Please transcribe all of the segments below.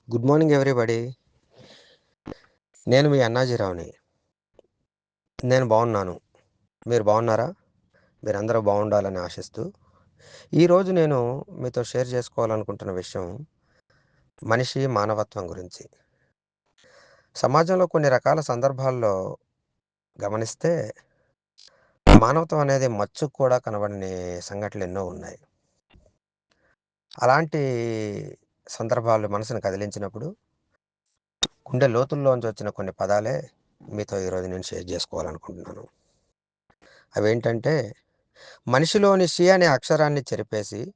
Good morning everybody. నేను మీ అన్నాజీరావుని. నేను బాగున్నాను. మీరు బాగున్నారా? మీరందరూ బాగుండాలని ఆశిస్తూ, ఈరోజు నేను మీతో షేర్ చేసుకోవాలనుకుంటున్న విషయం మనిషి మానవత్వం గురించి. సమాజంలో కొన్ని రకాల సందర్భాల్లో గమనిస్తే మానవత్వం అనేది మచ్చుకు కూడా కనబడని సంఘటనలు ఎన్నో ఉన్నాయి. అలాంటి సందర్భాలు మనసును కదిలించినప్పుడు గుండె లోతుల్లోంచి వచ్చిన కొన్ని పదాలే మీతో ఈరోజు నేను షేర్ చేసుకోవాలనుకుంటున్నాను. అవేంటంటే, మనిషిలోని షి అనే అక్షరాన్ని చెరిపేసి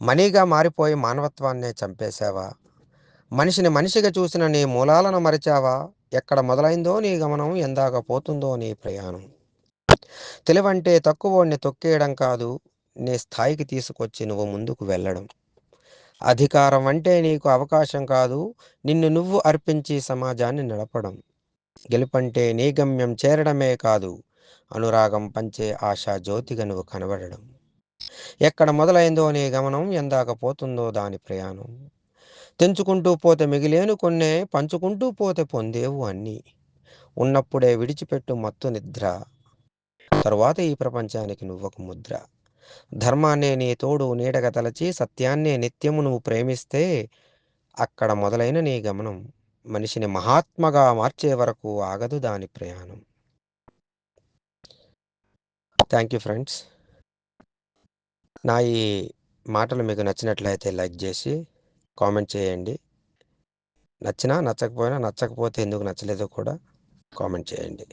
మనీగా మారిపోయి మానవత్వాన్నే చంపేశావా? మనిషిని మనిషిగా చూసిన నీ మూలాలను మరిచావా? ఎక్కడ మొదలైందో నీ గమనం, ఎందాక పోతుందో నీ ప్రయాణం. తెలివంటే తక్కువోడిని తొక్కేయడం కాదు, నీ స్థాయికి తీసుకొచ్చి నువ్వు ముందుకు వెళ్ళడం. అధికారం అంటే నీకు అవకాశం కాదు, నిన్ను నువ్వు అర్పించి సమాజాన్ని నడపడం. గెలుపంటే నీ గమ్యం చేరడమే కాదు, అనురాగం పంచే ఆశా జ్యోతిగా నువ్వు కనబడడం. ఎక్కడ మొదలైందో నీ గమనం, ఎందాక పోతుందో దాని ప్రయాణం. తెంచుకుంటూ పోతే మిగిలేను కొన్నే, పంచుకుంటూ పోతే పొందేవు అన్నీ. ఉన్నప్పుడే విడిచిపెట్టు మత్తు నిద్ర, తరువాత ఈ ప్రపంచానికి నువ్వొక ముద్ర. ధర్మాన్నే నీ తోడు నీడగా తలచి, సత్యాన్నే నిత్యము నువ్వు ప్రేమిస్తే, అక్కడ మొదలైన నీ గమనం మనిషిని మహాత్మగా మార్చే వరకు ఆగదు దాని ప్రయాణం. Thank you friends. నా ఈ మాటలు మీకు నచ్చినట్లయితే లైక్ చేసి కామెంట్ చేయండి. నచ్చినా నచ్చకపోయినా, నచ్చకపోతే ఎందుకు నచ్చలేదో కూడా కామెంట్ చేయండి.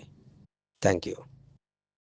Thank you.